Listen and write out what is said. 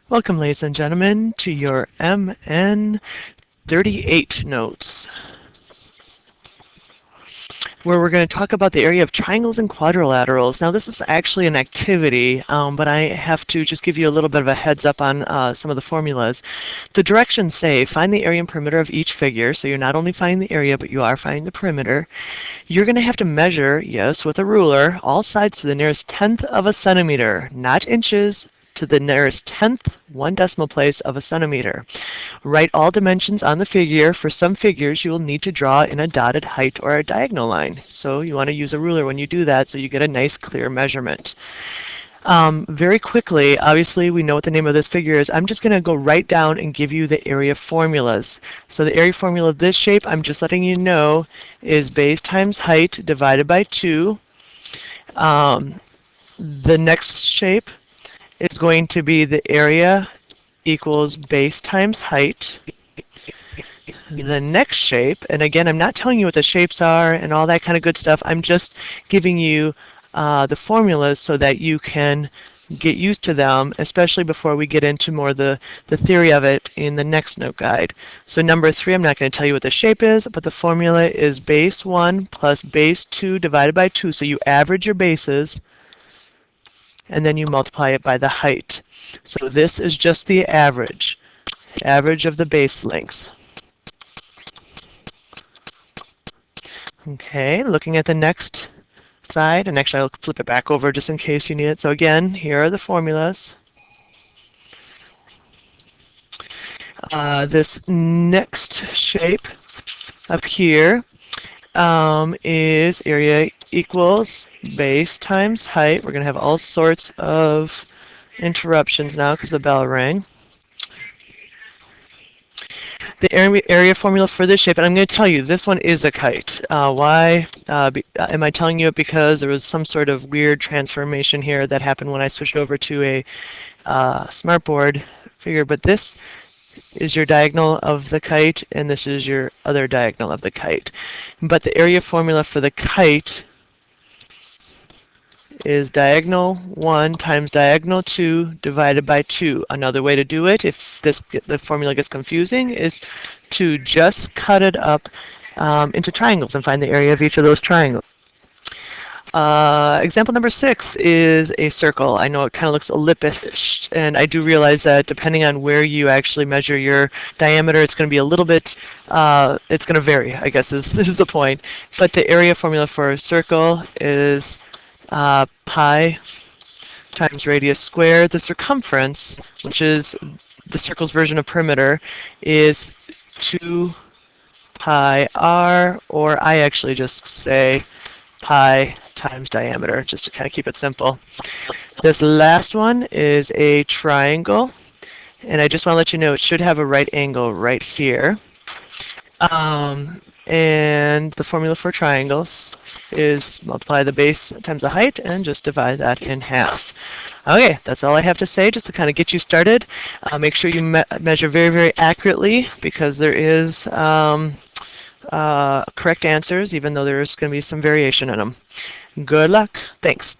Welcome, ladies and gentlemen, to your MN 38 notes, where we're going to talk about the area of triangles and quadrilaterals. Now, this is actually an activity, but I have to just give you a little bit of a heads up on some of the formulas. The directions say find the area and perimeter of each figure, so you're not only finding the area, but you are finding the perimeter. You're going to have to measure, yes, with a ruler, all sides to the nearest tenth of a centimeter, not inches, to the nearest tenth, 1 decimal place of a centimeter. Write all dimensions on the figure. For some figures, you will need to draw in a dotted height or a diagonal line. So you want to use a ruler when you do that so you get a nice clear measurement. Very quickly, obviously we know what the name of this figure is. I'm just going to go right down and give you the area formulas. So the area formula of this shape, I'm just letting you know, is base times height divided by 2. The next shape is going to be the area equals base times height. The next shape, and again, I'm not telling you what the shapes are and all that kind of good stuff. I'm just giving you the formulas so that you can get used to them, especially before we get into more the theory of it in the next note guide. So number 3, I'm not going to tell you what the shape is, but the formula is base 1 plus base 2 divided by 2. So you average your bases, and then you multiply it by the height. So this is just the average of the base lengths. Okay, looking at the next side, and actually I'll flip it back over just in case you need it. So again, here are the formulas. This next shape up here is area equals base times height. We're going to have all sorts of interruptions now because the bell rang. The area formula for this shape, and I'm going to tell you, this one is a kite. Why am I telling you it? Because there was some sort of weird transformation here that happened when I switched over to a smartboard figure, but this is your diagonal of the kite, and this is your other diagonal of the kite. But the area formula for the kite is diagonal 1 times diagonal 2 divided by 2. Another way to do it, if the formula gets confusing, is to just cut it up into triangles and find the area of each of those triangles. Example number 6 is a circle. I know it kind of looks elliptish, and I do realize that depending on where you actually measure your diameter, it's going to be a little bit, it's going to vary, I guess is the point. But the area formula for a circle is pi times radius squared. The circumference, which is the circle's version of perimeter, is 2 pi r, or I actually just say pi times diameter, just to kind of keep it simple. This last one is a triangle, and I just want to let you know it should have a right angle right here. And the formula for triangles is multiply the base times the height and just divide that in half. Okay, that's all I have to say just to kind of get you started. Make sure you measure very, very accurately, because there is correct answers, even though there's going to be some variation in them. Good luck. Thanks.